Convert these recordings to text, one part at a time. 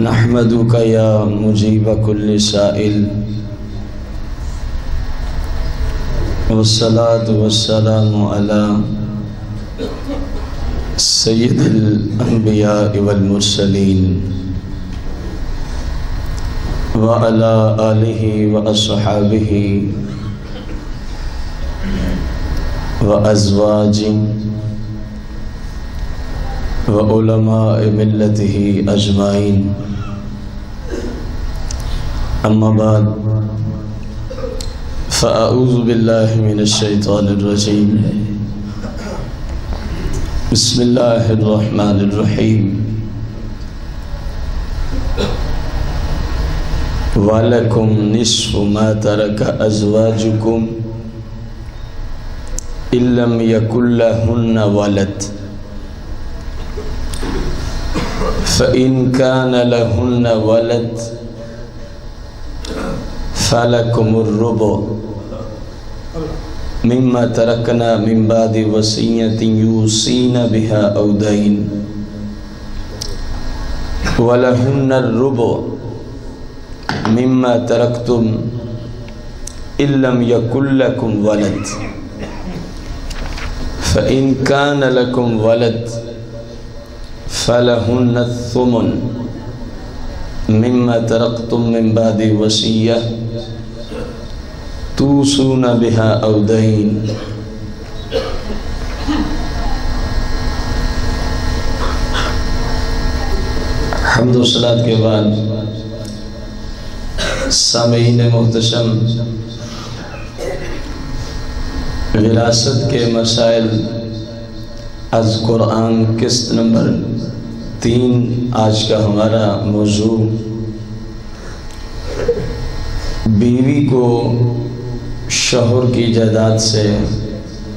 نحمدک یا مجیب کل سائل والصلاة والسلام علی سید الانبیاء والمرسلین وعلی آلہ واصحابہ وازواجہ وعلماء ملتہ اجمعین اما بعد فاعوذ باللہ من الشیطان الرجیم بسم اللہ الرحمن الرحیم وَلَكُمْ نِصْفُ مَا تَرَكَ أَزْوَاجُكُمْ إِن لَّمْ يَكُن لَّهُنَّ وَلَدٌ فَإِن كَانَ لَهُنَّ وَلَدٌ فَلَكُمُ الرُّبُعُ مِمَّا تَرَكْنَا مِن بَعْدِ وَصِيَّةٍ يُوصِينَ بِهَا أَوْ دَيْنٍ وَلَهُنَّ الرُّبُعُ مِمَّا تَرَكْتُمْ إِن لَّمْ يَكُن لَّكُمْ وَلَدٌ فَإِن كَانَ لَكُمْ وَلَدٌ فَلَهُنَّ الثُّمُنُ مِمَّا تَرَكْتُم مِّن بَعْدِ وَصِيَّةٍ تُوصُونَ بِهَا أَوْ دَيْنٍ حمد و صلاۃ کے بعد سامعین محتشم، وراثت کے مسائل از قرآن قسط نمبر 3 آج کا ہمارا موضوع بیوی کو شوہر کی جائیداد سے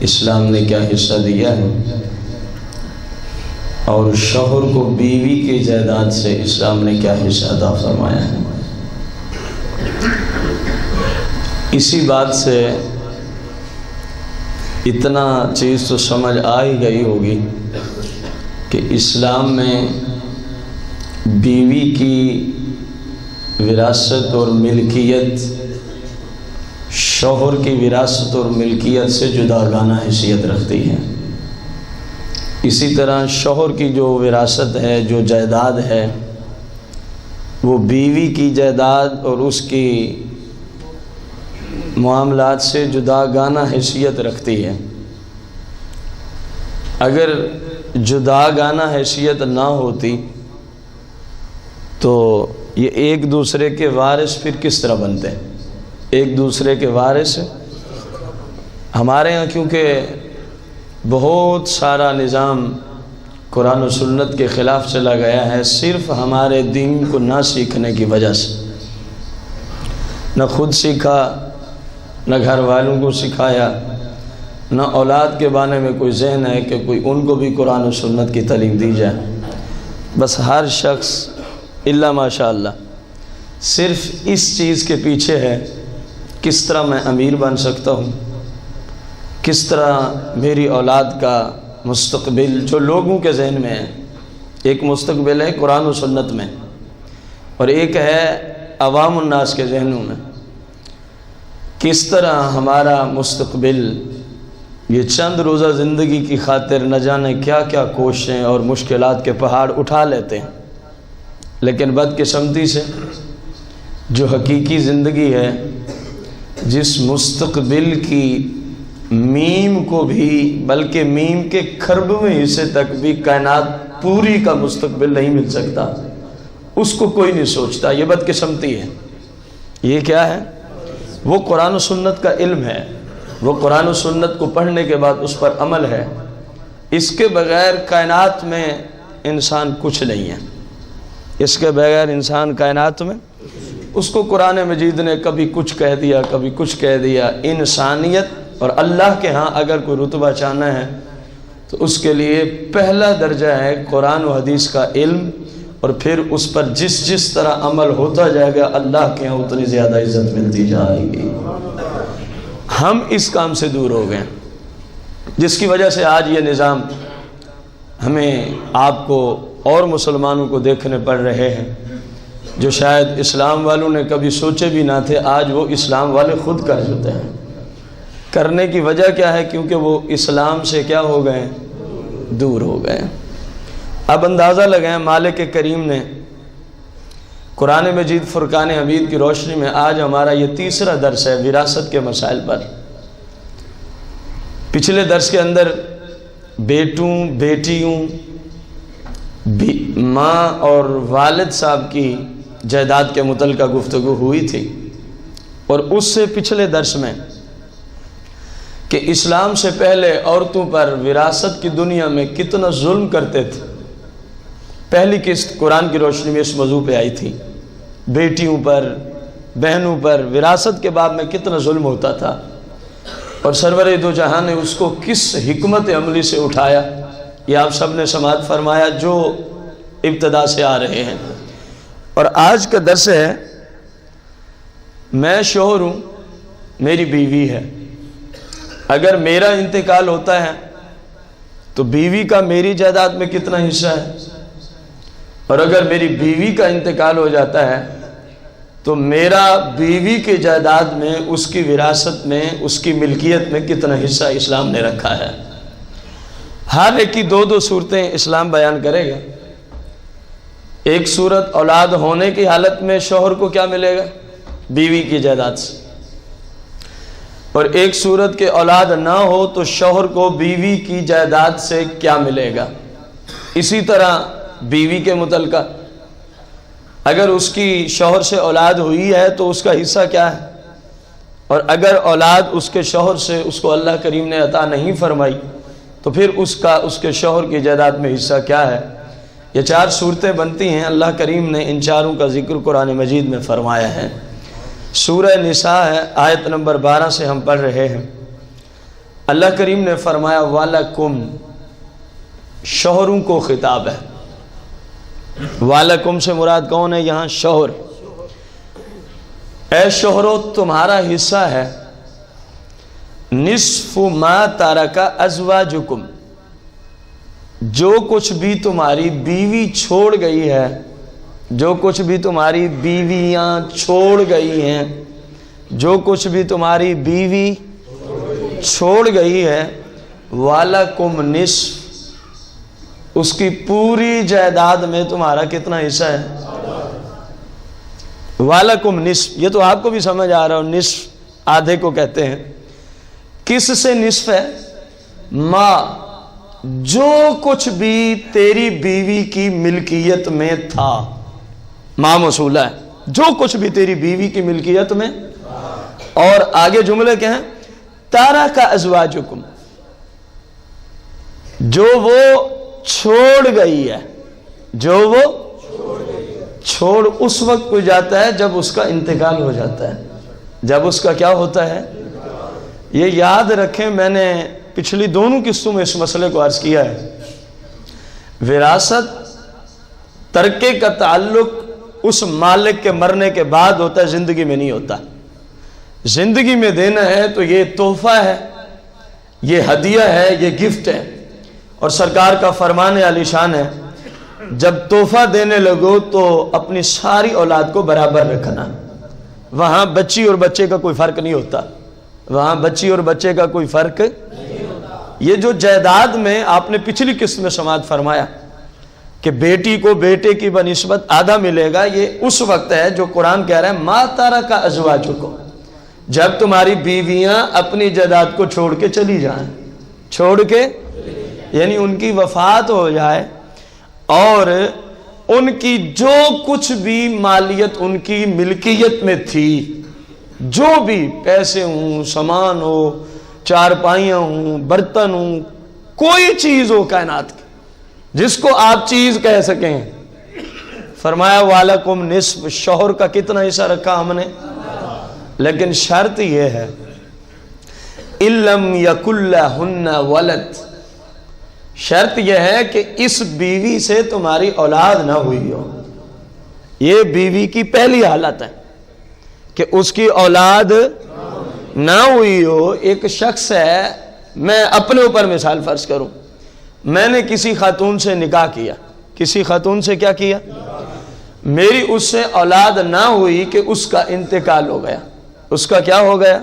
اسلام نے کیا حصہ دیا ہے اور شوہر کو بیوی کی جائیداد سے اسلام نے کیا حصہ عطا فرمایا ہے۔ اسی بات سے اتنا چیز تو سمجھ آ ہی گئی ہوگی کہ اسلام میں بیوی کی وراثت اور ملکیت شوہر کی وراثت اور ملکیت سے جداگانہ حیثیت رکھتی ہے۔ اسی طرح شوہر کی جو وراثت ہے، جو جائیداد ہے، وہ بیوی کی جائیداد اور اس کی معاملات سے جداگانہ حیثیت رکھتی ہے۔ اگر جداگانہ حیثیت نہ ہوتی تو یہ ایک دوسرے کے وارث پھر کس طرح بنتے؟ ایک دوسرے کے وارث ہمارے ہاں کیونکہ بہت سارا نظام قرآن و سنت کے خلاف چلا گیا ہے، صرف ہمارے دین کو نہ سیکھنے کی وجہ سے، نہ خود سیکھا، نہ گھر والوں کو سکھایا، نہ اولاد کے بارے میں کوئی ذہن ہے کہ کوئی ان کو بھی قرآن و سنت کی تعلیم دی جائے۔ بس ہر شخص الا ماشاء اللہ صرف اس چیز کے پیچھے ہے، کس طرح میں امیر بن سکتا ہوں، کس طرح میری اولاد کا مستقبل جو لوگوں کے ذہن میں ہے، ایک مستقبل ہے قرآن و سنت میں اور ایک ہے عوام الناس کے ذہنوں میں، کس طرح ہمارا مستقبل یہ چند روزہ زندگی کی خاطر نہ جانے کیا کیا کوششیں اور مشکلات کے پہاڑ اٹھا لیتے ہیں، لیکن بدقسمتی سے جو حقیقی زندگی ہے، جس مستقبل کی میم کو بھی بلکہ میم کے کھربویں حصے تک بھی کائنات پوری کا مستقبل نہیں مل سکتا، اس کو کوئی نہیں سوچتا، یہ بدقسمتی ہے۔ یہ کیا ہے؟ وہ قرآن و سنت کا علم ہے، وہ قرآن و سنت کو پڑھنے کے بعد اس پر عمل ہے، اس کے بغیر کائنات میں انسان کچھ نہیں ہے، اس کے بغیر انسان کائنات میں، اس کو قرآن مجید نے کبھی کچھ کہہ دیا، کبھی کچھ کہہ دیا۔ انسانیت اور اللہ کے ہاں اگر کوئی رتبہ چاہنا ہے تو اس کے لیے پہلا درجہ ہے قرآن و حدیث کا علم، اور پھر اس پر جس طرح عمل ہوتا جائے گا اللہ کے ہاں اتنی زیادہ عزت ملتی جائے گی۔ ہم اس کام سے دور ہو گئے، جس کی وجہ سے آج یہ نظام ہمیں آپ کو اور مسلمانوں کو دیکھنے پڑ رہے ہیں جو شاید اسلام والوں نے کبھی سوچے بھی نہ تھے، آج وہ اسلام والے خود کر جاتے ہیں۔ کرنے کی وجہ کیا ہے؟ کیونکہ وہ اسلام سے کیا ہو گئے؟ دور ہو گئے۔ اب اندازہ لگائیں، مالک کریم نے قرآن مجید فرقان حمید کی روشنی میں آج ہمارا یہ تیسرا درس ہے وراثت کے مسائل پر۔ پچھلے درس کے اندر بیٹوں بیٹیوں ماں اور والد صاحب کی جائیداد کے متعلقہ گفتگو ہوئی تھی، اور اس سے پچھلے درس میں کہ اسلام سے پہلے عورتوں پر وراثت کی دنیا میں کتنا ظلم کرتے تھے، پہلی قسط قرآن کی روشنی میں اس موضوع پہ آئی تھی۔ بیٹیوں پر، بہنوں پر وراثت کے باب میں کتنا ظلم ہوتا تھا، اور سرور دو جہاں نے اس کو کس حکمت عملی سے اٹھایا، یہ آپ سب نے سماعت فرمایا جو ابتدا سے آ رہے ہیں۔ اور آج کا درس ہے، میں شوہر ہوں، میری بیوی ہے، اگر میرا انتقال ہوتا ہے تو بیوی کا میری جائیداد میں کتنا حصہ ہے، اور اگر میری بیوی کا انتقال ہو جاتا ہے تو میرا بیوی کی جائیداد میں، اس کی وراثت میں، اس کی ملکیت میں کتنا حصہ اسلام نے رکھا ہے۔ ہر ایک کی دو دو صورتیں اسلام بیان کرے گا۔ ایک صورت اولاد ہونے کی حالت میں شوہر کو کیا ملے گا؟ بیوی کی جائیداد سے، اور ایک صورت کے اولاد نہ ہو تو شوہر کو بیوی کی جائیداد سے کیا ملے گا۔ اسی طرح بیوی کے متعلقہ اگر اس کی شوہر سے اولاد ہوئی ہے تو اس کا حصہ کیا ہے، اور اگر اولاد اس کے شوہر سے اس کو اللہ کریم نے عطا نہیں فرمائی تو پھر اس کے شوہر کی جائیداد میں حصہ کیا ہے۔ یہ چار صورتیں بنتی ہیں، اللہ کریم نے ان چاروں کا ذکر قرآن مجید میں فرمایا ہے۔ سورہ نساء ہے، آیت نمبر 12 سے ہم پڑھ رہے ہیں۔ اللہ کریم نے فرمایا وَلَكُمْ، شوہروں کو خطاب ہے۔ وَلَكُمْ سے مراد کون ہے یہاں؟ شوہر۔ اے شوہرو، تمہارا حصہ ہے نصف ما ترک ازواجکم، جو کچھ بھی تمہاری بیوی چھوڑ گئی ہے، جو کچھ بھی تمہاری بیویاں چھوڑ گئی ہیں، جو کچھ بھی تمہاری بیوی چھوڑ گئی ہے، وَلَكُمْ نصف، اس کی پوری جائیداد میں تمہارا کتنا حصہ ہے؟ وَلَكُمْ نصف۔ یہ تو آپ کو بھی سمجھ آ رہا ہو، نصف آدھے کو کہتے ہیں۔ کس سے نصف ہے؟ ماں، جو کچھ بھی تیری بیوی کی ملکیت میں تھا، ماں موصولہ ہے، جو کچھ بھی تیری بیوی کی ملکیت میں، اور آگے جملے کیا ہیں؟ تارک ازواجکم، جو وہ چھوڑ گئی ہے، جو وہ چھوڑ اس وقت کو جاتا ہے جب اس کا انتقال ہو جاتا ہے، جب اس کا کیا ہوتا ہے۔ یہ یاد رکھیں، میں نے پچھلی دونوں قسطوں میں اس مسئلے کو عرض کیا ہے، وراثت ترکے کا تعلق اس مالک کے مرنے کے بعد ہوتا ہے، زندگی میں نہیں ہوتا۔ زندگی میں دینا ہے تو یہ تحفہ ہے، یہ ہدیہ ہے، یہ گفٹ ہے، اور سرکار کا فرمان عالی شان ہے، جب تحفہ دینے لگو تو اپنی ساری اولاد کو برابر رکھنا، وہاں بچی اور بچے کا کوئی فرق نہیں ہوتا، وہاں بچی اور بچے کا کوئی فرق نہیں ہوتا۔ یہ جو جائیداد میں آپ نے پچھلی قسط میں سماعت فرمایا کہ بیٹی کو بیٹے کی بنسبت آدھا ملے گا، یہ اس وقت ہے جو قرآن کہہ رہا ہے ما ترک ازواجکم، جب تمہاری بیویاں اپنی جائیداد کو چھوڑ کے چلی جائیں، چھوڑ کے یعنی ان کی وفات ہو جائے، اور ان کی جو کچھ بھی مالیت ان کی ملکیت میں تھی، جو بھی پیسے ہوں، سامان ہو، چارپائیاں ہوں، برتن ہوں، کوئی چیز ہو کائنات کی جس کو آپ چیز کہہ سکیں، فرمایا وَلَكُمْ نصف، شوہر کا کتنا حصہ رکھا ہم نے، لیکن شرط یہ ہے إِلَّمْ يَكُنْ لَهُنَّ وَلَدٌ، شرط یہ ہے کہ اس بیوی سے تمہاری اولاد نہ ہوئی ہو۔ یہ بیوی کی پہلی حالت ہے کہ اس کی اولاد نہ ہوئی ہو۔ ایک شخص ہے، میں اپنے اوپر مثال فرض کروں، میں نے کسی خاتون سے نکاح کیا، کسی خاتون سے کیا کیا؟ میری اس سے اولاد نہ ہوئی کہ اس کا انتقال ہو گیا. اس کا کیا ہو گیا؟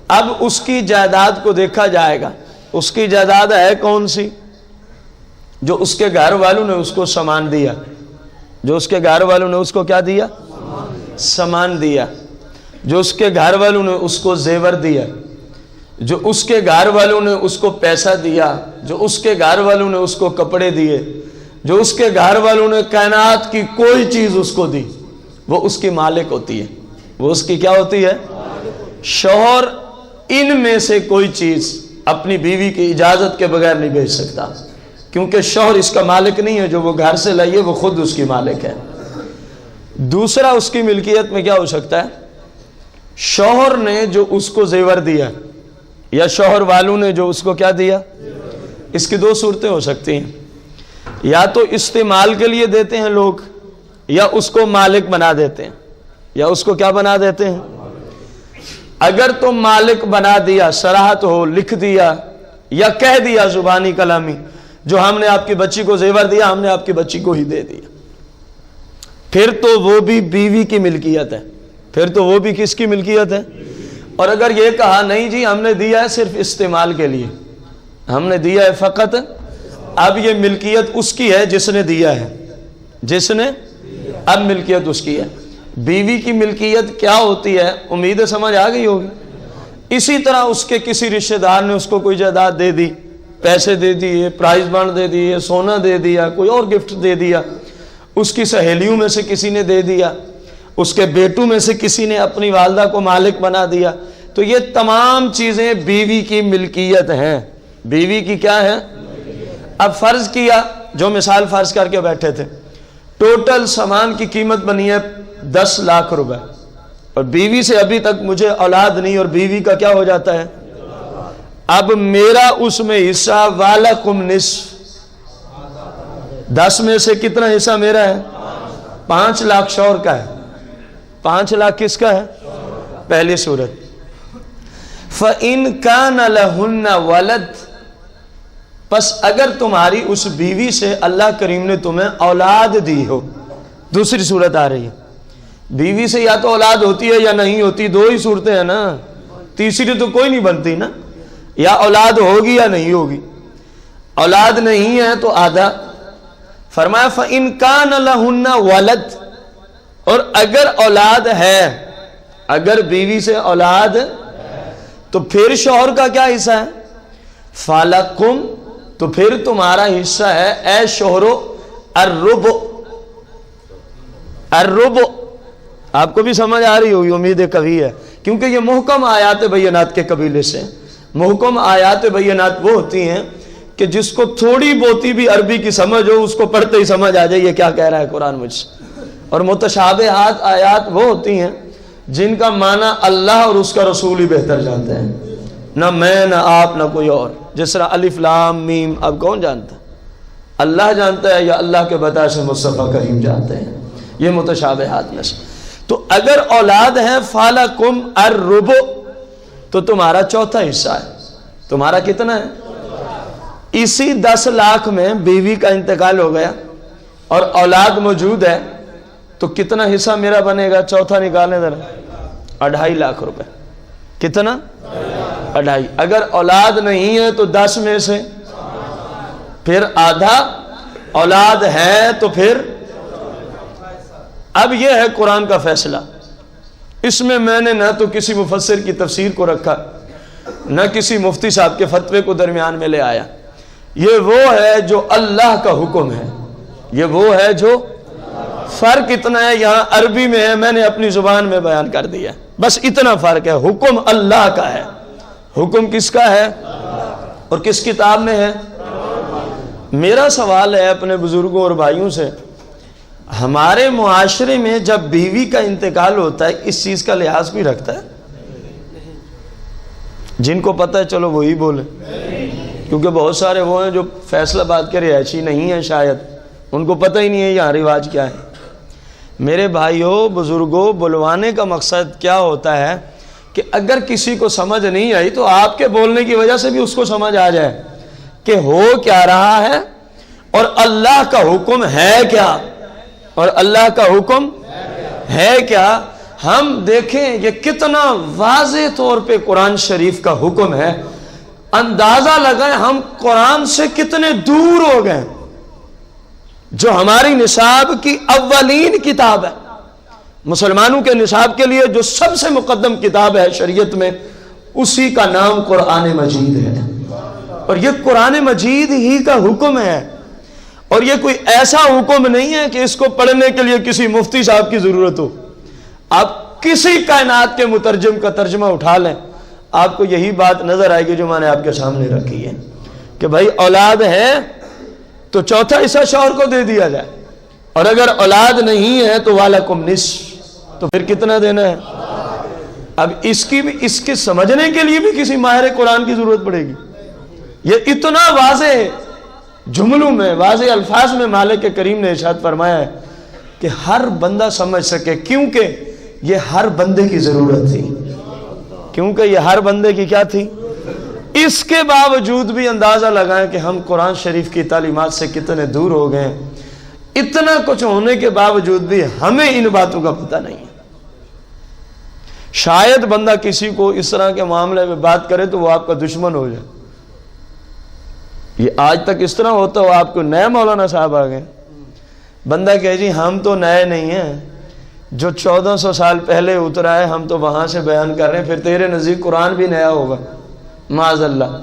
اب اس کی جائیداد کو دیکھا جائے گا. اس کی جائیداد ہے کون سی؟ جو اس کے گھر والوں نے اس کو سامان دیا. جو اس کے گھر والوں نے اس کو کیا دیا؟ سامان دیا. جو اس کے گھر والوں نے اس کو زیور دیا. جو اس کے گھر والوں نے اس کو پیسہ دیا. جو اس کے گھر والوں نے اس کو کپڑے دیے. جو اس کے گھر والوں نے کائنات کی کوئی چیز اس کو دی، وہ اس کی مالک ہوتی ہے. وہ اس کی کیا ہوتی ہے؟ شوہر ان میں سے کوئی چیز اپنی بیوی کی اجازت کے بغیر نہیں بھیج سکتا، کیونکہ شوہر اس کا مالک نہیں ہے. جو وہ گھر سے لائیے وہ خود اس کی مالک ہے. دوسرا اس کی ملکیت میں کیا ہو سکتا ہے؟ شوہر نے جو اس کو زیور دیا یا شوہر والوں نے جو اس کو کیا دیا. اس کی دو صورتیں ہو سکتی ہیں. یا تو استعمال کے لیے دیتے ہیں لوگ، یا اس کو مالک بنا دیتے ہیں. یا اس کو کیا بنا دیتے ہیں؟ اگر تو مالک بنا دیا، صراحت ہو، لکھ دیا یا کہہ دیا زبانی کلامی، جو ہم نے آپ کی بچی کو زیور دیا ہم نے آپ کی بچی کو ہی دے دیا، پھر تو وہ بھی بیوی کی ملکیت ہے. پھر تو وہ بھی کس کی ملکیت ہے؟ اور اگر یہ کہا نہیں جی ہم نے دیا ہے صرف استعمال کے لیے، ہم نے دیا ہے فقط، اب یہ ملکیت اس کی ہے جس نے دیا ہے. جس نے، اب ملکیت اس کی ہے. بیوی کی ملکیت کیا ہوتی ہے؟ امید سمجھ آ گئی ہوگی. اسی طرح اس کے کسی رشتہ دار نے اس کو کوئی جائیداد دے دی، پیسے دے دیے، پرائز بانڈ دے دیے، سونا دے دیا، کوئی اور گفٹ دے دیا، اس کی سہیلیوں میں سے کسی نے دے دیا، اس کے بیٹوں میں سے کسی نے اپنی والدہ کو مالک بنا دیا، تو یہ تمام چیزیں بیوی کی ملکیت ہیں. بیوی کی کیا ہے؟ اب فرض کیا، جو مثال فرض کر کے بیٹھے تھے، ٹوٹل سامان کی قیمت بنی ہے 10 لاکھ روپے، اور بیوی سے ابھی تک مجھے اولاد نہیں، اور بیوی کا کیا ہو جاتا ہے؟ اب میرا اس میں حصہ وَلَكُمْ نِصْفُ، 10 میں سے کتنا حصہ میرا ہے؟ 5 لاکھ شوہر کا ہے. 5 لاکھ کس کا ہے؟ پہلی صورت. فَإِن كَانَ لَهُنَّ وَلَدْ، پس اگر تمہاری اس بیوی سے اللہ کریم نے تمہیں اولاد دی ہو. دوسری صورت آ رہی ہے، بیوی سے یا تو اولاد ہوتی ہے یا نہیں ہوتی، دو ہی صورتیں ہیں نا، تیسری تو کوئی نہیں بنتی نا. یا اولاد ہوگی یا نہیں ہوگی. اولاد نہیں ہے تو آدھا. فرمایا فَإِن كَانَ لَهُنَّ وَلَدْ، اور اگر اولاد ہے، اگر بیوی سے اولاد، تو پھر شوہر کا کیا حصہ ہے؟ فَلَكُمْ، تو پھر تمہارا حصہ ہے اے شوہرو الربع. الربع آپ کو بھی سمجھ آ رہی ہوگی، امید قوی ہے، کیونکہ یہ محکم آیات بینات کے قبیلے سے. محکم آیات بینات وہ ہوتی ہیں کہ جس کو تھوڑی بہتی بھی عربی کی سمجھ ہو اس کو پڑھتے ہی سمجھ آ جائے یہ کیا کہہ رہا ہے قرآن مجھ سے. اور متشابہات آیات وہ ہوتی ہیں جن کا معنی اللہ اور اس کا رسول ہی بہتر جانتے ہیں، نہ میں، نہ آپ، نہ کوئی اور. جس طرح الف لام میم اب کون جانتا ہے؟ اللہ جانتا ہے یا اللہ کے بتا سے مصطفیٰ کریم جانتے ہیں. یہ متشابہات میں سے. تو اگر اولاد ہے فَلَكُمْ الرُّبُعُ، تو تمہارا چوتھا حصہ ہے. تمہارا کتنا ہے؟ اسی 10 لاکھ میں بیوی کا انتقال ہو گیا اور اولاد موجود ہے، تو کتنا حصہ میرا بنے گا؟ چوتھا نکالنے ذرا. 2.5 لاکھ روپے. کتنا؟ 2.5. اگر اولاد نہیں ہے تو 10 میں سے پھر آدھا، اولاد ہے تو پھر. اب یہ ہے قرآن کا فیصلہ. اس میں نے نہ تو کسی مفسر کی تفسیر کو رکھا، نہ کسی مفتی صاحب کے فتوے کو درمیان میں لے آیا. یہ وہ ہے جو اللہ کا حکم ہے. یہ وہ ہے جو، فرق اتنا ہے یہاں عربی میں ہے، میں نے اپنی زبان میں بیان کر دیا، بس اتنا فرق ہے. حکم اللہ کا ہے. حکم کس کا ہے اور کس کتاب میں ہے؟ میرا سوال ہے اپنے بزرگوں اور بھائیوں سے، ہمارے معاشرے میں جب بیوی کا انتقال ہوتا ہے اس چیز کا لحاظ بھی رکھتا ہے؟ جن کو پتہ ہے چلو وہی بولے، کیونکہ بہت سارے وہ ہیں جو فیصلہ باد کے رہائشی نہیں ہیں، شاید ان کو پتہ ہی نہیں ہے یہاں رواج کیا ہے. میرے بھائیوں بزرگوں، بلوانے کا مقصد کیا ہوتا ہے کہ اگر کسی کو سمجھ نہیں آئی تو آپ کے بولنے کی وجہ سے بھی اس کو سمجھ آ جائے کہ ہو کیا رہا ہے اور اللہ کا حکم ہے کیا اور اللہ کا حکم ہے کیا؟ ہم دیکھیں یہ کتنا واضح طور پہ قرآن شریف کا حکم ہے. اندازہ لگائیں ہم قرآن سے کتنے دور ہو گئے. جو ہماری نصاب کی اولین کتاب ہے، مسلمانوں کے نصاب کے لیے جو سب سے مقدم کتاب ہے شریعت میں، اسی کا نام قرآن مجید ہے. اور یہ قرآن مجید ہی کا حکم ہے. اور یہ کوئی ایسا حکم نہیں ہے کہ اس کو پڑھنے کے لیے کسی مفتی صاحب کی ضرورت ہو. آپ کسی کائنات کے مترجم کا ترجمہ اٹھا لیں، آپ کو یہی بات نظر آئے گی جو میں نے آپ کے سامنے رکھی ہے کہ بھائی اولاد ہے تو چوتھا حصہ شوہر کو دے دیا جائے، اور اگر اولاد نہیں ہے تو وَلَكُمْ نِصْفُ، تو پھر کتنا دینا ہے؟ اب اس کے سمجھنے کے لیے بھی کسی ماہر قرآن کی ضرورت پڑے گی. یہ اتنا واضح جملوں میں، واضح الفاظ میں مالک کریم نے ارشاد فرمایا ہے کہ ہر بندہ سمجھ سکے، کیونکہ یہ ہر بندے کی ضرورت تھی. کیونکہ یہ ہر بندے کی کیا تھی؟ اس کے باوجود بھی اندازہ لگائیں کہ ہم قرآن شریف کی تعلیمات سے کتنے دور ہو گئے. اتنا کچھ ہونے کے باوجود بھی ہمیں ان باتوں کا پتہ نہیں ہے. شاید بندہ کسی کو اس طرح کے معاملے میں بات کرے تو وہ آپ کا دشمن ہو جائے. یہ آج تک اس طرح ہوتا ہو، آپ کو نئے مولانا صاحب آ گئے، بندہ کہے جی ہم تو نئے نہیں ہیں، جو 1400 سال پہلے اترا ہے ہم تو وہاں سے بیان کر رہے ہیں، پھر تیرے نزدیک قرآن بھی نیا ہوگا. معاذ اللہ.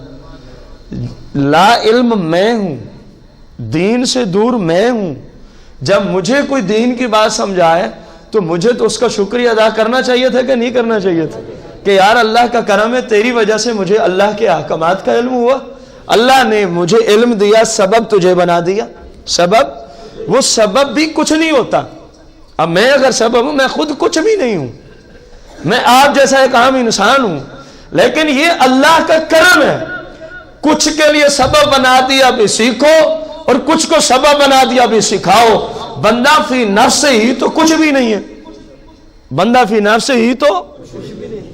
لا علم میں ہوں، دین سے دور میں ہوں. جب مجھے کوئی دین کی بات سمجھائے تو مجھے تو اس کا شکریہ ادا کرنا چاہیے تھا کہ نہیں کرنا چاہیے تھا کہ یار اللہ کا کرم ہے، تیری وجہ سے مجھے اللہ کے احکامات کا علم ہوا. اللہ نے مجھے علم دیا، سبب تجھے بنا دیا. سبب، وہ سبب بھی کچھ نہیں ہوتا. اب میں اگر سبب ہوں، میں خود کچھ بھی نہیں ہوں، میں آپ جیسا ایک عام انسان ہوں، لیکن یہ اللہ کا کرم ہے. کچھ کے لیے سبب بنا دیا بھی سیکھو، اور کچھ کو سبب بنا دیا بھی سکھاؤ. بندہ فی نفس ہی تو کچھ بھی نہیں ہے. بندہ فی نفس ہی تو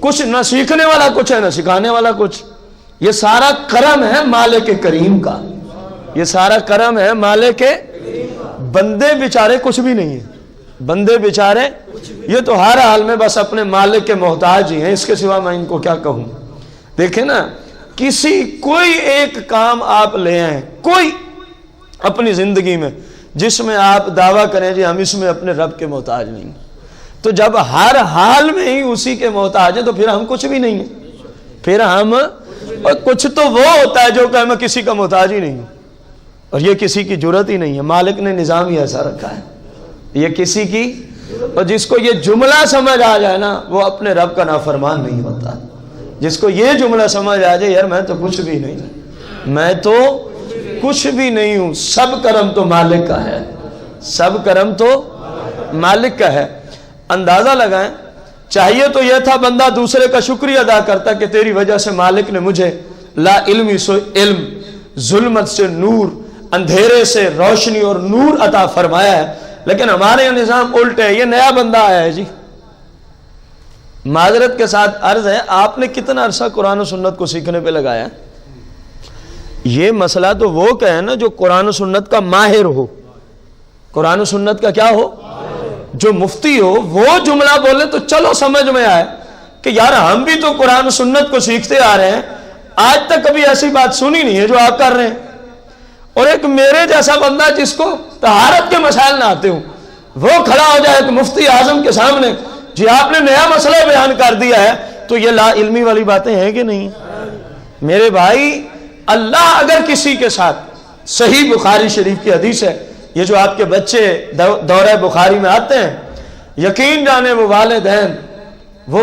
کچھ، نہ سیکھنے والا کچھ ہے نہ سکھانے والا کچھ. یہ سارا کرم ہے مالک کریم کا. یہ سارا کرم ہے مالک. بندے بیچارے کچھ بھی نہیں ہیں. بندے بیچارے یہ تو ہر حال میں بس اپنے مالک کے محتاج ہی ہیں، اس کے سوا میں ان کو کیا کہوں. دیکھیں نا، کوئی ایک کام آپ لے آئیں، کوئی اپنی زندگی میں جس میں آپ دعویٰ کریں جی ہم اس میں اپنے رب کے محتاج نہیں، تو جب ہر حال میں ہی اسی کے محتاج ہیں تو پھر ہم کچھ بھی نہیں ہیں. پھر ہم کچھ تو وہ ہوتا ہے جو کہ میں کسی کا محتاج ہی نہیں ہوں، اور یہ کسی کی جرت ہی نہیں ہے. مالک نے نظام ہی ایسا رکھا ہے، یہ کسی کی، اور جس کو یہ جملہ سمجھ آ جائے نا وہ اپنے رب کا نافرمان نہیں ہوتا. جس کو یہ جملہ سمجھ آ جائے یار میں تو کچھ بھی نہیں ہوں، میں تو کچھ بھی نہیں ہوں، سب کرم تو مالک کا ہے، سب کرم تو مالک کا ہے. اندازہ لگائیں، چاہیے تو یہ تھا بندہ دوسرے کا شکریہ ادا کرتا کہ تیری وجہ سے مالک نے مجھے لا علمی سے علم، ظلمت سے نور، اندھیرے سے روشنی اور نور عطا فرمایا ہے. لیکن ہمارے یہاں نظام الٹ ہے. یہ نیا بندہ آیا ہے جی، معذرت کے ساتھ عرض ہے، آپ نے کتنا عرصہ قرآن و سنت کو سیکھنے پہ لگایا؟ یہ مسئلہ تو وہ کہے نا جو قرآن و سنت کا ماہر ہو، قرآن و سنت کا کیا ہو، جو مفتی ہو، وہ جملہ بولے تو چلو سمجھ میں آئے کہ یار ہم بھی تو قرآن و سنت کو سیکھتے آ رہے ہیں، آج تک کبھی ایسی بات سنی نہیں ہے جو آپ کر رہے ہیں. اور ایک میرے جیسا بندہ جس کو طہارت کے مسائل نہ آتے ہوں، وہ کھڑا ہو جائے ایک مفتی اعظم کے سامنے، جی آپ نے نیا مسئلہ بیان کر دیا ہے، تو یہ لا علمی والی باتیں ہیں کہ نہیں؟ میرے بھائی، اللہ اگر کسی کے ساتھ، صحیح بخاری شریف کی حدیث ہے، یہ جو آپ کے بچے دورہ بخاری میں آتے ہیں، یقین جانے وہ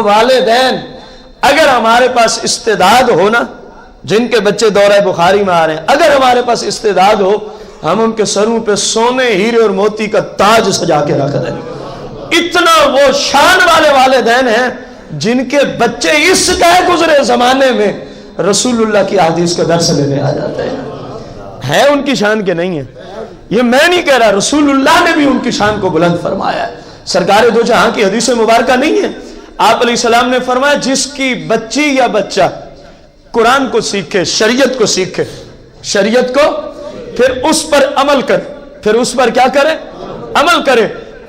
والدین اگر ہمارے پاس استعداد ہو نا، جن کے بچے دورہ بخاری میں آ رہے ہیں، اگر ہمارے پاس استعداد ہو، ہم ان کے سروں پہ سونے، ہیرے اور موتی کا تاج سجا کے رکھ دیں. اتنا وہ شان والے والدین ہیں جن کے بچے اس گئے گزرے زمانے میں رسول اللہ کی حدیث کا درس لینے آ جاتے ہیں. ان کی شان کے نہیں ہے، یہ میں نہیں کہہ رہا، رسول اللہ نے بھی ان کی شان کو بلند فرمایا ہے. سرکار دو جہاں کی حدیث مبارکہ نہیں ہے، آپ علیہ السلام نے فرمایا جس کی بچی یا بچہ قرآن کو سیکھے، شریعت کو سیکھے، شریعت کو، پھر اس پر عمل کرے، پھر اس پر کیا کرے؟ عمل کرے.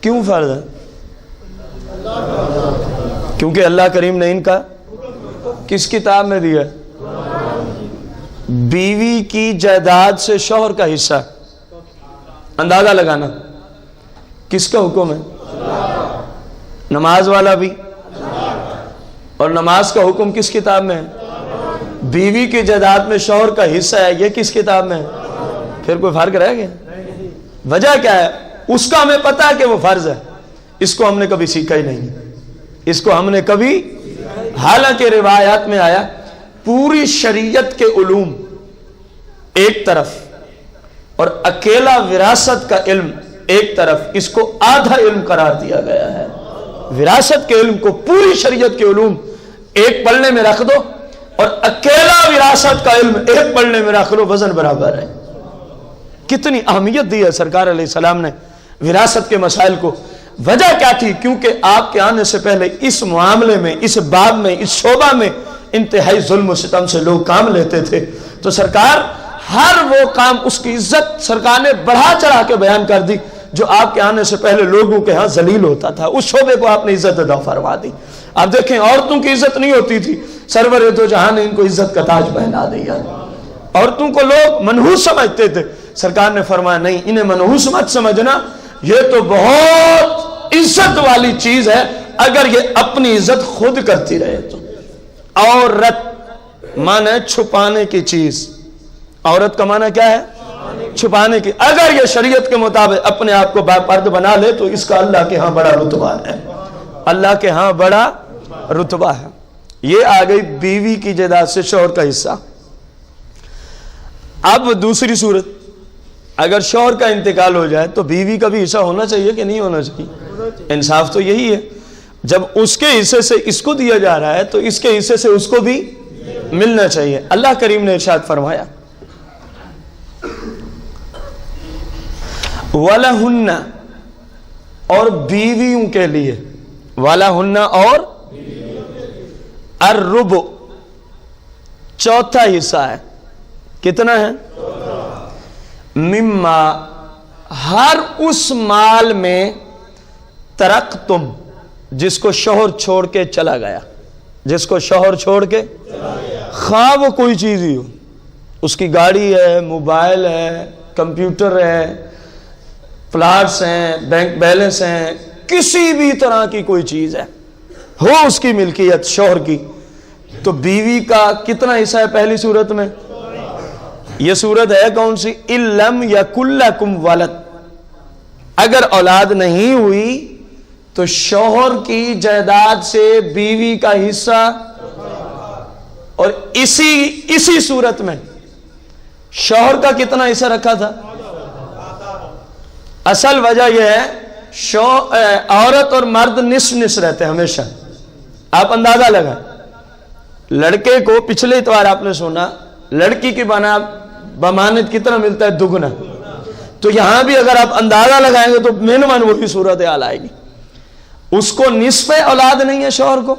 کیوں فرض ہے؟ کیونکہ اللہ کریم نے ان کا کس کتاب میں دیا ہے؟ بیوی کی جائیداد سے شوہر کا حصہ، اندازہ لگانا کس کا حکم ہے؟ نماز والا بھی، اور نماز کا حکم کس کتاب میں ہے؟ بیوی کی جائیداد میں شوہر کا حصہ ہے، یہ کس کتاب میں ہے؟ پھر کوئی فرق رہ گیا؟ وجہ کیا ہے؟ اس کا ہمیں پتا ہے کہ وہ فرض ہے، اس کو ہم نے کبھی سیکھا ہی نہیں، اس کو ہم نے کبھی، حالانکہ روایات میں آیا پوری شریعت کے علوم ایک طرف اور اکیلا وراثت کا علم ایک طرف، اس کو آدھا علم قرار دیا گیا ہے۔ وراثت کے علم کو پوری شریعت کے علوم ایک پلڑے میں رکھ دو اور اکیلا وراثت کا علم ایک پلڑے میں رکھ لو، وزن برابر ہے۔ کتنی اہمیت دی ہے سرکار علیہ السلام نے وراثت کے مسائل کو۔ وجہ کیا تھی؟ کیونکہ آپ کے آنے سے پہلے اس معاملے میں، اس باب میں، اس شعبہ میں انتہائی ظلم و ستم سے لوگ کام لیتے تھے، تو سرکار ہر وہ کام، اس کی عزت سرکار نے بڑھا چڑھا کے بیان کر دی جو آپ کے آنے سے پہلے لوگوں کے ہاں ذلیل ہوتا تھا، اس شعبے کو آپ نے عزت ادا فرما دی۔ آپ دیکھیں عورتوں کی عزت نہیں ہوتی تھی، سرور دو جہاں نے ان کو عزت کا تاج پہنا دیا۔ عورتوں کو لوگ منحوس سمجھتے تھے، سرکار نے فرمایا نہیں، انہیں منحوس مت سمجھنا، یہ تو بہت عزت والی چیز ہے اگر یہ اپنی عزت خود کرتی رہے تو۔ عورت معنی چھپانے کی چیز، عورت کا معنی کیا ہے؟ چھپانے کی۔ اگر یہ شریعت کے مطابق اپنے آپ کو باپرد بنا لے تو اس کا اللہ کے ہاں بڑا رتبہ ہے، اللہ کے ہاں بڑا رتبہ ہے۔ یہ آ گئی بیوی کی جائیداد سے شوہر کا حصہ۔ اب دوسری صورت، اگر شوہر کا انتقال ہو جائے تو بیوی کا بھی حصہ ہونا چاہیے کہ نہیں ہونا چاہیے؟ انصاف تو یہی ہے، جب اس کے حصے سے اس کو دیا جا رہا ہے تو اس کے حصے سے اس کو بھی ملنا چاہیے۔ اللہ کریم نے ارشاد فرمایا وَلَهُنَّ، اور بیویوں کے لیے، وَلَهُنَّ اور الربع، چوتھا حصہ ہے۔ کتنا ہے؟ مما، ہر اس مال میں ترکتم، جس کو شوہر چھوڑ کے چلا گیا، جس کو شوہر چھوڑ کے، خواہ وہ کوئی چیز ہی ہو، اس کی گاڑی ہے، موبائل ہے، کمپیوٹر ہے، پلاٹس ہیں، بینک بیلنس ہیں، کسی بھی طرح کی کوئی چیز ہے، ہو اس کی ملکیت شوہر کی، تو بیوی کا کتنا حصہ ہے پہلی صورت میں؟ یہ صورت ہے کون سی؟ اِلَّمْ يَكُنْ لَكُمْ وَلَدٌ، اگر اولاد نہیں ہوئی تو شوہر کی جائیداد سے بیوی کا حصہ، اور اسی صورت میں شوہر کا کتنا حصہ رکھا تھا؟ اصل وجہ یہ ہے عورت اور مرد نصف نصف رہتے ہمیشہ۔ آپ اندازہ لگائیں، لڑکے کو پچھلے اتوار آپ نے سنا لڑکی کی بمانت کتنا ملتا ہے؟ دگنا۔ تو یہاں بھی اگر آپ اندازہ لگائیں گے تو منمن وہی صورت حال آئے گی۔ اس کو نصف اولاد نہیں ہے شوہر کو،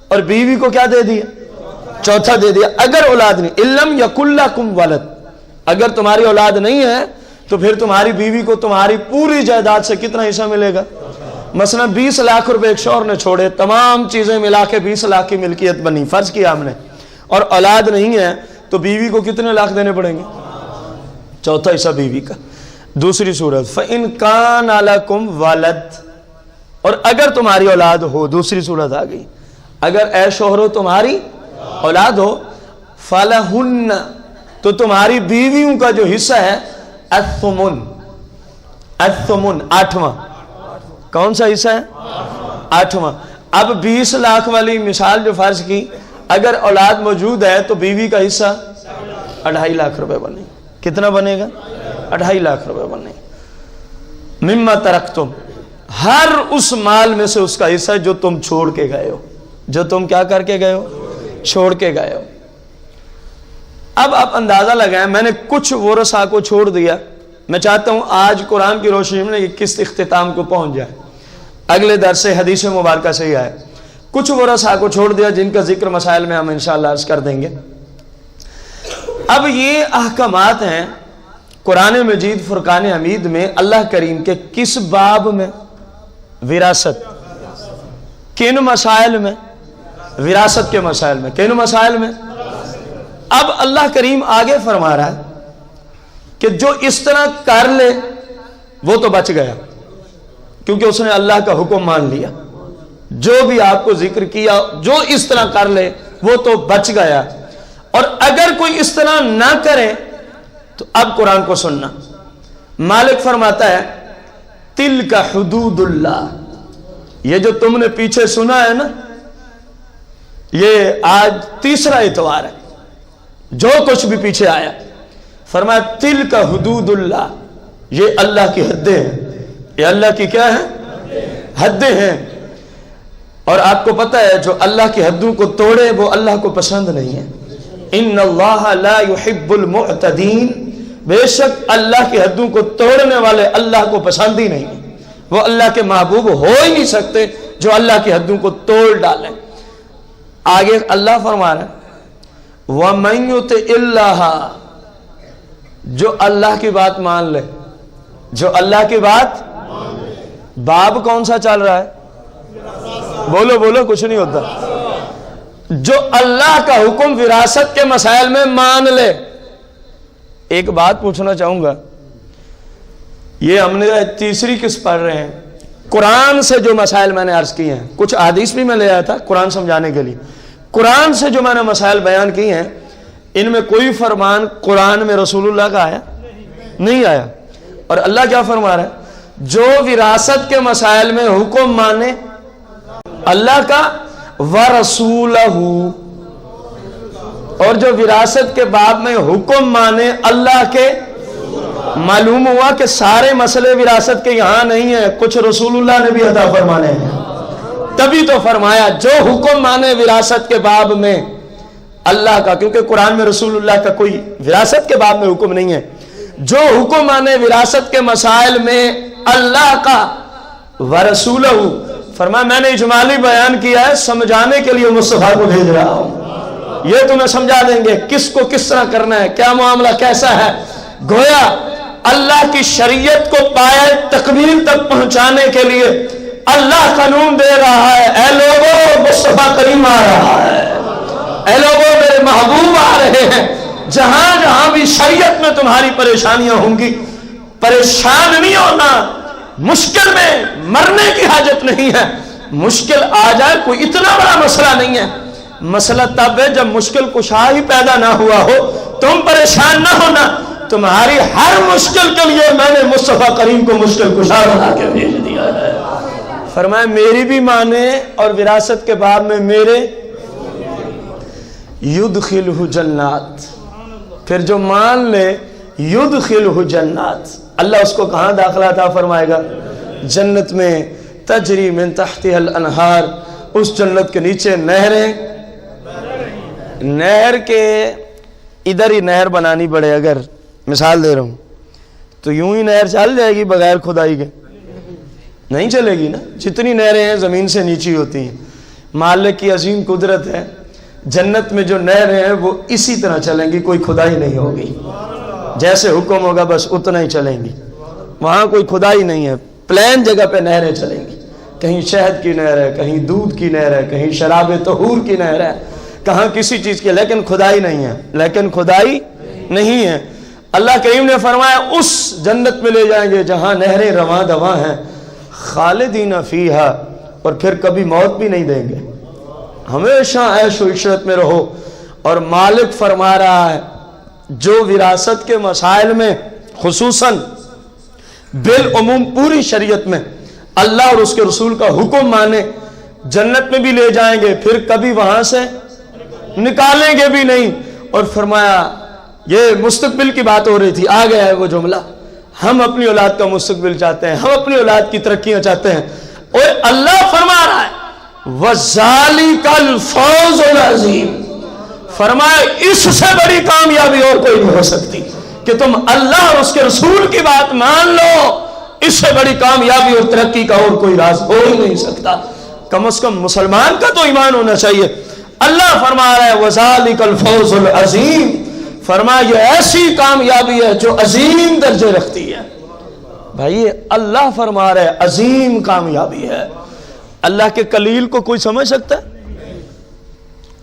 اور بیوی کو کیا دے دیا؟ چوتھا دے دیا۔ اگر اولاد نہیں، اِلَّمْ يَكُنْ لَكُمْ وَلَدٌ، اگر تمہاری اولاد نہیں ہے تو پھر تمہاری بیوی کو تمہاری پوری جائیداد سے کتنا حصہ ملے گا؟ مثلا 20 لاکھ روپے ایک شوہر نے چھوڑے، تمام چیزیں ملا کے 20 لاکھ کی ملکیت بنی، فرض کیا ہم نے، اور اولاد نہیں ہے تو بیوی کو کتنے لاکھ دینے پڑیں گے؟ چوتھا حصہ بیوی کا۔ دوسری صورت فَإِن كَانَ لَكُمْ وَلَدٌ، اور اگر تمہاری اولاد ہو، دوسری صورت آ گئی، اگر اے شوہرو تمہاری اولاد ہو، فَلَهُنَّ، تو تمہاری بیویوں کا جو حصہ ہے، الثمن، الثمن، آٹھواں۔ کون سا حصہ ہے؟ آٹھواں۔ اب 20 لاکھ والی مثال جو فرض کی، اگر اولاد موجود ہے تو بیوی کا حصہ 2.5 لاکھ روپے بنے۔ کتنا بنے گا؟ 2.5 لاکھ روپے بنے۔ مما ترکتم، ہر اس مال میں سے اس کا حصہ جو تم چھوڑ کے گئے ہو، جو تم کیا کر کے گئے ہو؟ چھوڑ کے گئے ہو۔ اب آپ اندازہ لگائیں، میں نے کچھ ورثاء کو چھوڑ دیا، میں چاہتا ہوں آج قرآن کی روشنی میں یہ کس اختتام کو پہنچ جائے، اگلے درس سے حدیث مبارکہ سے ہی آئے۔ کچھ ورثاء کو چھوڑ دیا جن کا ذکر مسائل میں ہم انشاءاللہ عرض کر دیں گے۔ اب یہ احکامات ہیں قرآن مجید فرقان حمید میں اللہ کریم کے کس باب میں؟ وراثت کن مسائل میں؟ وراثت کے مسائل میں. کن مسائل میں؟ اب اللہ کریم آگے فرما رہا ہے کہ جو اس طرح کر لے وہ تو بچ گیا، کیونکہ اس نے اللہ کا حکم مان لیا. جو بھی آپ کو ذکر کیا جو اس طرح کر لے وہ تو بچ گیا. اور اگر کوئی اس طرح نہ کرے تو اب قرآن کو سننا. مالک فرماتا ہے تلک حدود اللہ. یہ جو تم نے پیچھے سنا ہے نا، یہ آج تیسرا اتوار ہے، جو کچھ بھی پیچھے آیا فرمایا تلک حدود اللہ، یہ اللہ کی حدیں ہیں. یہ اللہ کی کیا ہے؟ حدیں ہیں. اور آپ کو پتہ ہے جو اللہ کی حدوں کو توڑے وہ اللہ کو پسند نہیں ہے. ان اللہ لا يحب المعتدین، بے شک اللہ کی حدوں کو توڑنے والے اللہ کو پسند ہی نہیں ہے. وہ اللہ کے محبوب ہو ہی نہیں سکتے جو اللہ کی حدوں کو توڑ ڈالیں. آگے اللہ فرما رہا ہے وَمَن يُطِعِ اللَّهَ، جو اللہ کی بات مان لے، جو اللہ کی بات. باب کون سا چل رہا ہے؟ بولو بولو، کچھ نہیں ہوتا. جو اللہ کا حکم وراثت کے مسائل میں مان لے. ایک بات پوچھنا چاہوں گا، یہ ہم نے تیسری قسط پڑھ رہے ہیں. قرآن سے جو مسائل میں نے عرض کیے ہیں، کچھ حدیث بھی میں لے آیا تھا قرآن سمجھانے کے لیے. قرآن سے جو میں نے مسائل بیان کیے ہیں ان میں کوئی فرمان قرآن میں رسول اللہ کا آیا نہیں آیا. اور اللہ کیا فرما رہا ہے؟ جو وراثت کے مسائل میں حکم مانے اللہ کا ورسولہ، اور جو وراثت کے باب میں حکم مانے اللہ کے. معلوم ہوا کہ سارے مسئلے وراثت کے یہاں نہیں ہیں، کچھ رسول اللہ نے بھی عطا فرمانے ہیں. تبھی تو فرمایا جو حکم مانے وراثت کے باب میں اللہ کا، کیونکہ قرآن میں رسول اللہ کا کوئی وراثت کے باب میں حکم نہیں ہے. جو حکم مانے وراثت کے مسائل میں اللہ کا ورسولہ، فرمایا میں نے اجمالی بیان کیا ہے، سمجھانے کے لیے مصطفیٰ کو بھیج رہا ہوں. یہ تمہیں سمجھا دیں گے کس کو کس طرح کرنا ہے، کیا معاملہ کیسا ہے. گویا اللہ کی شریعت کو پائے تکمیل تک پہنچانے کے لیے اللہ قانون دے رہا ہے. اے لوگو مصطفیٰ کریم آ رہا ہے، اے لوگو میرے محبوب آ رہے ہیں. جہاں جہاں بھی شریعت میں تمہاری پریشانیاں ہوں گی، پریشان نہیں ہونا. مشکل میں مرنے کی حاجت نہیں ہے. مشکل آ جائے کوئی اتنا بڑا مسئلہ نہیں ہے. مسئلہ تب ہے جب مشکل کشا ہی پیدا نہ ہوا ہو. تم پریشان نہ ہونا، تمہاری ہر مشکل کے لیے میں نے مصطفیٰ کریم کو مشکل کشا بنا کے بھیج دیا ہے. فرمایا میری بھی مانے اور وراثت کے باب میں میرے. یدخلہ جنات، پھر جو مان لے یدخلہ جنات، اللہ اس کو کہاں داخلہ عطا فرمائے گا؟ جنت میں. تجری من تحتها الانہار، اس جنت کے نیچے نہریں. نہر کے ادھر ہی نہر بنانی پڑے، اگر مثال دے رہا ہوں تو یوں ہی نہر چل جائے گی بغیر کھدائی کے؟ نہیں چلے گی نا. جتنی نہریں ہیں زمین سے نیچی ہوتی ہیں. مالک کی عظیم قدرت ہے، جنت میں جو نہریں ہیں وہ اسی طرح چلیں گی، کوئی کھدائی نہیں ہوگی. جیسے حکم ہوگا بس اتنا ہی چلیں گی. وہاں کوئی کھدائی نہیں ہے، پلین جگہ پہ نہریں چلیں گی. کہیں شہد کی نہر ہے، کہیں دودھ کی نہر ہے، کہیں شراب طہور کی نہر ہے، کہاں کسی چیز کی، لیکن کھدائی نہیں ہے. لیکن کھدائی نہیں ہے. اللہ کریم نے فرمایا اس جنت میں لے جائیں گے جہاں نہریں رواں دواں ہیں. خالدین فیہا، اور پھر کبھی موت بھی نہیں دیں گے، ہمیشہ عیش و عشرت میں رہو. اور مالک فرما رہا ہے جو وراثت کے مسائل میں خصوصاً بالعموم پوری شریعت میں اللہ اور اس کے رسول کا حکم مانے، جنت میں بھی لے جائیں گے، پھر کبھی وہاں سے نکالیں گے بھی نہیں. اور فرمایا یہ مستقبل کی بات ہو رہی تھی، آ گیا ہے وہ جملہ، ہم اپنی اولاد کا مستقبل چاہتے ہیں، ہم اپنی اولاد کی ترقیاں چاہتے ہیں. اور اللہ فرما رہا ہے وَذَلِكَ الْفَوْزُ الْعَظِيمُ، فرمایا اس سے بڑی کامیابی اور کوئی نہیں ہو سکتی کہ تم اللہ اور اس کے رسول کی بات مان لو. اس سے بڑی کامیابی اور ترقی کا اور کوئی راز ہو ہی نہیں سکتا. کم از کم مسلمان کا تو ایمان ہونا چاہیے. اللہ فرما رہا ہے وَذَلِكَ الْفَوْزُ الْعَظِيمُ، فرمایا یہ ایسی کامیابی ہے جو عظیم درجے رکھتی ہے. بھائی یہ اللہ فرما رہے عظیم کامیابی ہے. اللہ کے قلیل کو کوئی سمجھ سکتا ہے؟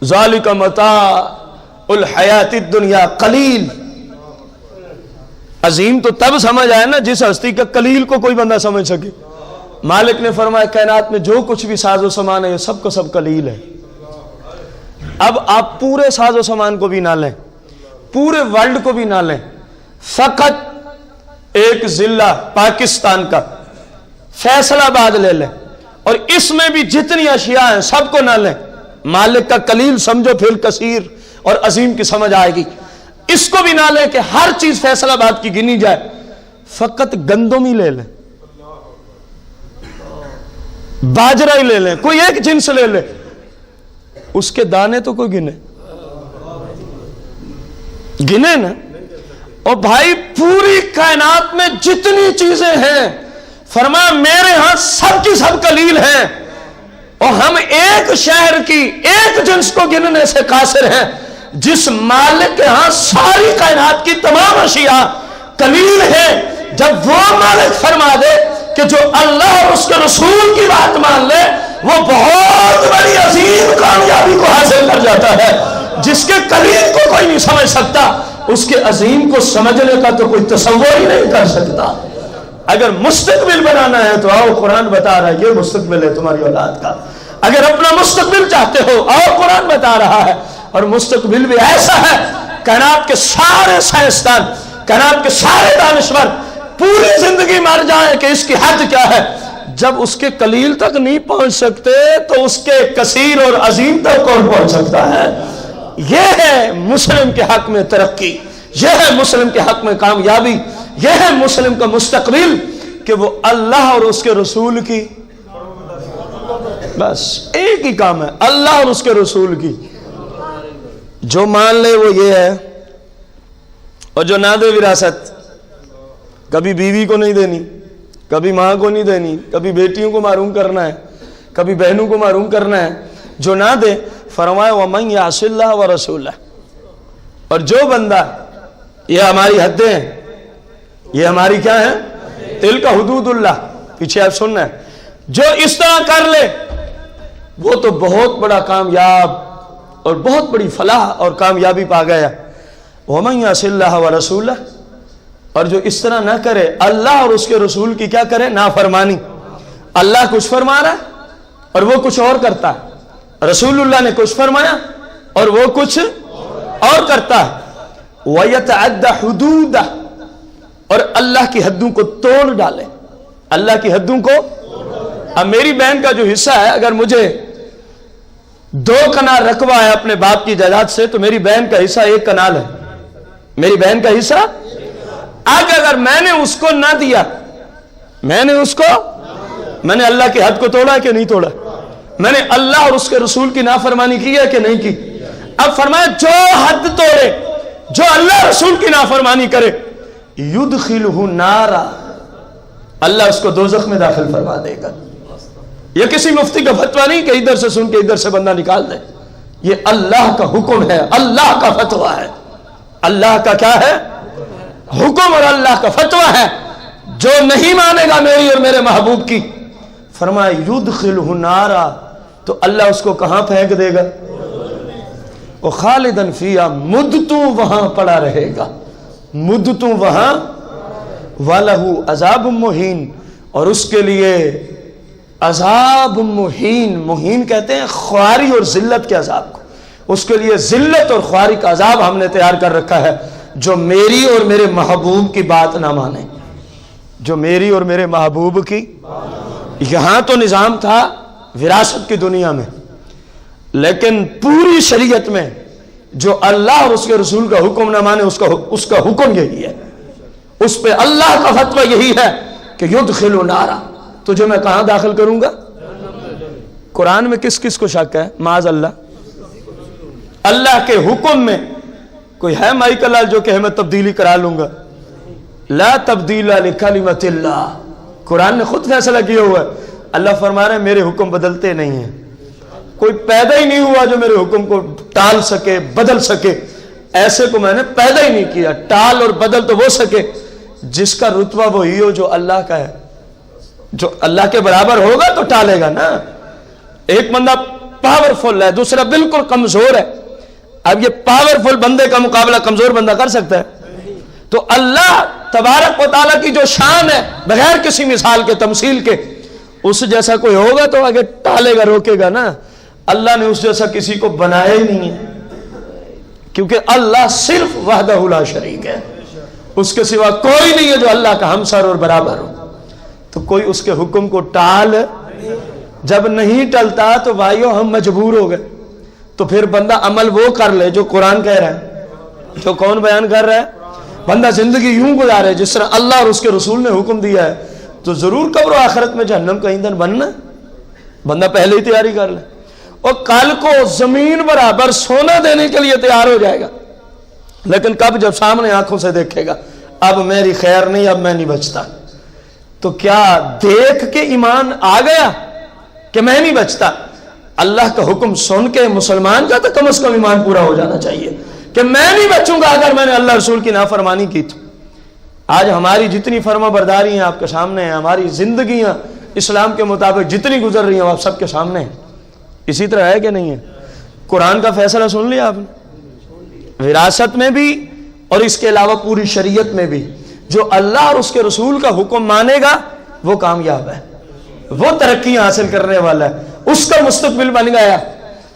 ذالک متاع الحیات الدنیا قلیل. عظیم تو تب سمجھ آئے نا جس ہستی کا قلیل کو کوئی بندہ سمجھ سکے. مالک نے فرمایا کائنات میں جو کچھ بھی ساز و سامان ہے یہ سب کو سب قلیل ہے. اب آپ پورے ساز و سامان کو بھی نہ لیں, پورے ورلڈ کو بھی نہ لیں, فقط ایک ضلع پاکستان کا فیصل آباد لے لیں اور اس میں بھی جتنی اشیاء ہیں سب کو نہ لیں. مالک کا قلیل سمجھو پھر کثیر اور عظیم کی سمجھ آئے گی. اس کو بھی نہ لیں کہ ہر چیز فیصل آباد کی گنی جائے, فقط گندم ہی لے لیں, باجرہ ہی لے لیں, کوئی ایک جنس لے لیں, اس کے دانے تو کوئی گنے نا. اور بھائی پوری کائنات میں جتنی چیزیں ہیں فرمایا میرے ہاں سب کی سب قلیل ہیں, اور ہم ایک شہر کی ایک جنس کو گننے سے قاصر ہیں. جس مالک کے ہاں ساری کائنات کی تمام اشیاء قلیل ہیں, جب وہ مالک فرما دے کہ جو اللہ اور اس کے رسول کی بات مان لے وہ بہت بڑی عظیم کامیابی کو حاصل کر جاتا ہے. جس کے قلیل کو کوئی نہیں سمجھ سکتا اس کے عظیم کو سمجھنے کا تو کوئی تصور ہی نہیں کر سکتا. اگر مستقبل بنانا ہے تو آؤ, قرآن بتا رہا ہے یہ مستقبل ہے تمہاری اولاد کا. اگر اپنا مستقبل چاہتے ہو آؤ, قرآن بتا رہا ہے. اور مستقبل بھی ایسا ہے کائنات کے سارے سائنسدان, کائنات کے سارے دانشور پوری زندگی مر جائیں کہ اس کی حد کیا ہے, جب اس کے قلیل تک نہیں پہنچ سکتے تو اس کے کثیر اور عظیم تک کون پہنچ سکتا ہے. یہ ہے مسلم کے حق میں ترقی, یہ ہے مسلم کے حق میں کامیابی, یہ ہے مسلم کا مستقبل کہ وہ اللہ اور اس کے رسول کی, بس ایک ہی کام ہے, اللہ اور اس کے رسول کی. جو مان لے وہ یہ ہے, اور جو نہ دے وراثت, کبھی بیوی کو نہیں دینی, کبھی ماں کو نہیں دینی, کبھی بیٹیوں کو محروم کرنا ہے, کبھی بہنوں کو محروم کرنا ہے, جو نہ دے فرمایا وَمَنْ يَعْصِ اللَّهَ وَرَسُولَهُ. اور جو بندہ, یہ ہماری حدیں ہیں, یہ ہماری کیا ہیں, تِلْكَ حدود اللہ, پیچھے آپ سننا ہے, جو اس طرح کر لے وہ تو بہت بڑا کامیاب اور بہت بڑی فلاح اور کامیابی پا گیا. وَمَنْ يَعْصِ اللَّهَ وَرَسُولَهُ. اور جو اس طرح نہ کرے اللہ اور اس کے رسول کی کیا کرے, نافرمانی. اللہ کچھ فرما رہا ہے اور وہ کچھ اور کرتا ہے, رسول اللہ نے کچھ فرمایا اور وہ کچھ اور کرتا ہے. وَيَتَعَدَّ حُدُودَهُ. اور اللہ کی حدوں کو توڑ ڈالے, اللہ کی حدوں کو. اب میری بہن کا جو حصہ ہے, اگر مجھے 2 کنال رقبہ ہے اپنے باپ کی جائیداد سے تو میری بہن کا حصہ 1 کنال ہے. میری بہن کا حصہ, اگر میں نے اس کو نہ دیا, میں نے اللہ کی حد کو توڑا کہ نہیں توڑا, میں نے اللہ اور اس کے رسول کی نافرمانی کی ہے کہ نہیں کی. اب فرمایا جو حد توڑے, جو اللہ رسول کی نافرمانی کرے, یدخلہ نارا, اللہ اس کو دوزخ میں داخل فرما دے گا. یہ کسی مفتی کا فتویٰ نہیں کہ ادھر سے سن کے ادھر سے بندہ نکال دے, یہ اللہ کا حکم ہے, اللہ کا فتویٰ ہے. اللہ کا کیا ہے, حکم اور اللہ کا فتویٰ ہے. جو نہیں مانے گا میری اور میرے محبوب کی, فرمایا یدخلہ نارا, تو اللہ اس کو کہاں پھینک دے گا, خالدن فیہا, مدتوں وہاں پڑا رہے گا, مدتوں وہاں. وَلَهُ عذاب مہین, اور اس کے لیے عذاب مہین. مہین کہتے ہیں خواری اور ذلت کے عذاب کو. اس کے لیے ذلت اور خواری کا عذاب ہم نے تیار کر رکھا ہے جو میری اور میرے محبوب کی بات نہ مانے, جو میری اور میرے محبوب کی. یہاں تو نظام تھا وراثت کی دنیا میں, لیکن پوری شریعت میں جو اللہ اور اس کے رسول کا حکم نہ مانے اس کا حکم یہی ہے, اس پہ اللہ کا فتویٰ یہی ہے کہ یدخل نارا, تجھے میں کہاں داخل کروں گا. قرآن میں کس کس کو شک ہے, معاذ اللہ. اللہ کے حکم میں کوئی ہے مائیکل لال جو کہ میں تبدیلی کرا لوں گا, لا تبدیل لکلمت اللہ. قرآن نے خود فیصلہ کیا ہوا ہے, اللہ فرما رہے ہیں میرے حکم بدلتے نہیں ہیں. کوئی پیدا ہی نہیں ہوا جو میرے حکم کو ٹال سکے, بدل سکے. ایسے کو میں نے پیدا ہی نہیں کیا. ٹال اور بدل تو وہ سکے جس کا رتبہ وہی ہو جو اللہ کا ہے. جو اللہ کے برابر ہوگا تو ٹالے گا نا. ایک بندہ پاورفل ہے، دوسرا بالکل کمزور ہے. اب یہ پاورفل بندے کا مقابلہ کمزور بندہ کر سکتا ہے؟ تو اللہ تبارک و تعالیٰ کی جو شان ہے بغیر کسی مثال کے تمثیل کے، اس جیسا کوئی ہوگا تو آگے ٹالے گا، روکے گا نا. اللہ نے اس جیسا کسی کو بنایا ہی نہیں ہے، کیونکہ اللہ صرف وحدہ لا شریک ہے. اس کے سوا کوئی نہیں ہے جو اللہ کا ہمسر اور برابر ہو. تو کوئی اس کے حکم کو ٹال، جب نہیں ٹلتا تو بھائیو ہم مجبور ہو گئے. تو پھر بندہ عمل وہ کر لے جو قرآن کہہ رہا ہے، جو کون بیان کر رہا ہے. بندہ زندگی یوں گزارے جس طرح اللہ اور اس کے رسول نے حکم دیا ہے، تو ضرور قبر و آخرت میں جہنم کا ایندھن بننا. بندہ پہلے ہی تیاری کر لے، اور کل کو زمین برابر سونا دینے کے لیے تیار ہو جائے گا. لیکن کب؟ جب سامنے آنکھوں سے دیکھے گا اب میری خیر نہیں، اب میں نہیں بچتا. تو کیا دیکھ کے ایمان آ گیا کہ میں نہیں بچتا؟ اللہ کا حکم سن کے مسلمان کا تو کم از کم ایمان پورا ہو جانا چاہیے کہ میں نہیں بچوں گا اگر میں نے اللہ رسول کی نافرمانی کی. تو آج ہماری جتنی فرما برداری ہیں آپ کے سامنے ہیں، ہماری زندگیاں اسلام کے مطابق جتنی گزر رہی ہیں وہ آپ سب کے سامنے ہیں. اسی طرح ہے کہ نہیں ہے؟ قرآن کا فیصلہ سن لیا آپ نے، وراثت میں بھی اور اس کے علاوہ پوری شریعت میں بھی. جو اللہ اور اس کے رسول کا حکم مانے گا وہ کامیاب ہے، وہ ترقیاں حاصل کرنے والا ہے، اس کا مستقبل بن گیا.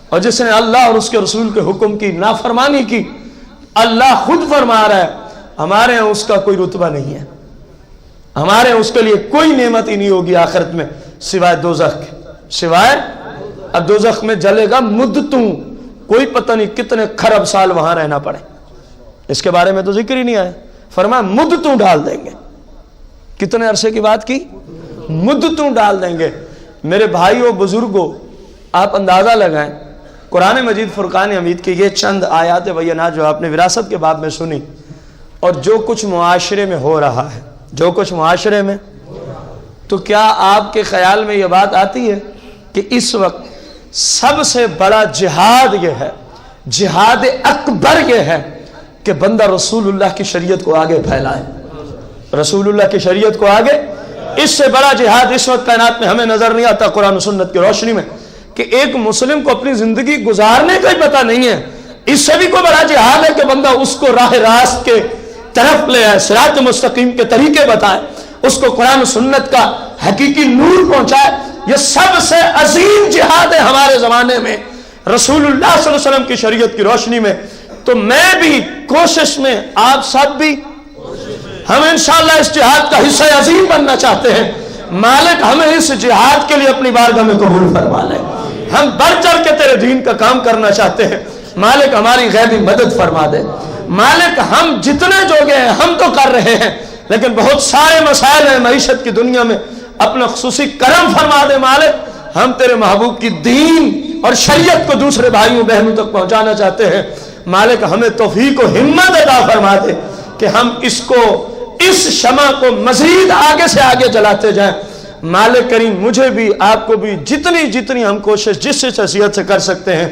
اور جس نے اللہ اور اس کے رسول کے حکم کی نافرمانی کی، اللہ خود فرما رہا ہے ہمارے ہاں اس کا کوئی رتبہ نہیں ہے، ہمارے ہاں اس کے لیے کوئی نعمت ہی نہیں ہوگی آخرت میں سوائے دوزخ کے. سوائے اب دوزخ میں جلے گا مدتوں، کوئی پتہ نہیں کتنے خرب سال وہاں رہنا پڑے. اس کے بارے میں تو ذکر ہی نہیں آیا. فرمایا مدتوں ڈال دیں گے. کتنے عرصے کی بات کی؟ مدتوں ڈال دیں گے. میرے بھائیوں بزرگوں، آپ اندازہ لگائیں قرآن مجید فرقان حمید کی یہ چند آیات بینات جو آپ نے وراثت کے باب میں سنی، اور جو کچھ معاشرے میں ہو رہا ہے، جو کچھ معاشرے میں، تو کیا آپ کے خیال میں یہ بات آتی ہے کہ اس وقت سب سے بڑا جہاد یہ ہے، جہاد اکبر یہ ہے کہ بندہ رسول اللہ کی شریعت کو آگے پھیلائے، رسول اللہ کی شریعت کو آگے. اس سے بڑا جہاد اس وقت کائنات میں ہمیں نظر نہیں آتا قرآن و سنت کی روشنی میں، کہ ایک مسلم کو اپنی زندگی گزارنے کا ہی پتہ نہیں ہے. اس سے بھی کوئی بڑا جہاد ہے کہ بندہ اس کو راہ راست کے طرف لے آئے، صراط مستقیم کے طریقے بتائے، اس کو قرآن و سنت کا حقیقی نور پہنچائے. یہ سب سے عظیم جہاد ہے ہمارے زمانے میں رسول اللہ صلی اللہ علیہ وسلم کی شریعت کی روشنی میں. تو میں بھی کوشش میں، آپ سب بھی، ہم انشاءاللہ اس جہاد کا حصہ عظیم بننا چاہتے ہیں. مالک ہمیں اس جہاد کے لیے اپنی بارگاہ میں قبول فرما لے. ہم بڑھ چڑھ کے تیرے دین کا کام کرنا چاہتے ہیں. مالک ہماری غیبی مدد فرما دے. مالک ہم جتنے جوگے ہیں ہم تو کر رہے ہیں، لیکن بہت سارے مسائل ہیں معیشت کی دنیا میں، اپنا خصوصی کرم فرما دے. مالک ہم تیرے محبوب کی دین اور شریعت کو دوسرے بھائیوں بہنوں تک پہنچانا چاہتے ہیں. مالک ہمیں توفیق و ہمت عطا فرما دے کہ ہم اس شمع کو مزید آگے سے آگے جلاتے جائیں. مالک کریم مجھے بھی آپ کو بھی جتنی ہم کوشش جس حیثیت سے کر سکتے ہیں.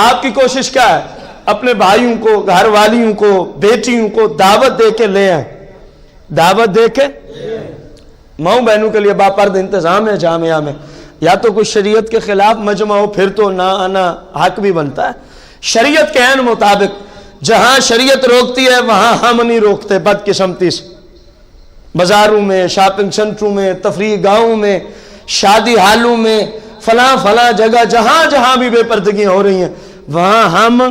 آپ کی کوشش کیا ہے؟ اپنے بھائیوں کو، گھر والیوں کو، بیٹیوں کو دعوت دے کے لے آئیں. دعوت دے کے ماؤں بہنوں کے لیے باپرد انتظام ہے جامعہ میں. یا تو کوئی شریعت کے خلاف مجمع ہو پھر تو نہ آنا حق بھی بنتا ہے. شریعت کے عین مطابق جہاں شریعت روکتی ہے وہاں ہم نہیں روکتے بدقسمتی سے. بازاروں میں، شاپنگ سینٹروں میں، تفریح گاہوں میں، شادی ہالوں میں، فلاں جگہ جہاں بھی بے پردگیاں ہو رہی ہیں وہاں ہم،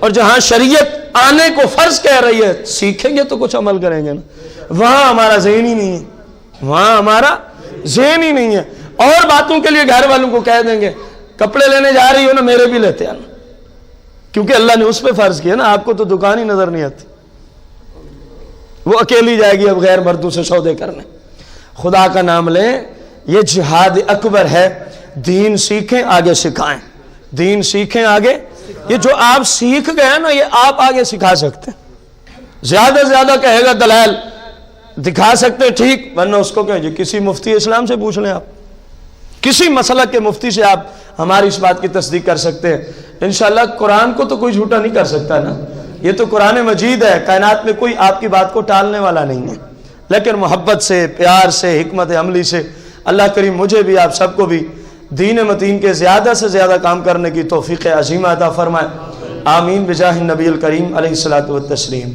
اور جہاں شریعت آنے کو فرض کہہ رہی ہے سیکھیں گے تو کچھ عمل کریں گے نا، وہاں ہمارا ذہن ہی نہیں ہے، وہاں ہمارا ذہن ہی نہیں ہے. اور باتوں کے لیے گھر والوں کو کہہ دیں گے کپڑے لینے جا رہی ہو نا، میرے بھی لیتے ہیں نا، کیونکہ اللہ نے اس پہ فرض کیا نا. آپ کو تو دکان ہی نظر نہیں آتی، وہ اکیلی جائے گی اب غیر مردوں سے سودے کرنے. خدا کا نام لیں، یہ جہاد اکبر ہے. دین سیکھیں، آگے سکھائیں. دین سیکھیں، آگے. یہ جو آپ سیکھ گئے نا یہ آپ آگے سکھا سکتے ہیں. زیادہ سے زیادہ کہے گا دلائل دکھا سکتے ٹھیک، ورنہ اس کو کہیں کسی مفتی اسلام سے پوچھ لیں. آپ کسی مسئلہ کے مفتی سے آپ ہماری اس بات کی تصدیق کر سکتے ہیں. انشاءاللہ قرآن کو تو کوئی جھوٹا نہیں کر سکتا نا، یہ تو قرآن مجید ہے، کائنات میں کوئی آپ کی بات کو ٹالنے والا نہیں ہے، لیکن محبت سے، پیار سے، حکمت عملی سے اللہ کریم مجھے بھی آپ سب کو بھی دین متین کے زیادہ سے زیادہ کام کرنے کی توفیق عظیمہ عطا فرمائے، آمین بجاہ النبی الکریم علیہ الصلوۃ والتسلیم۔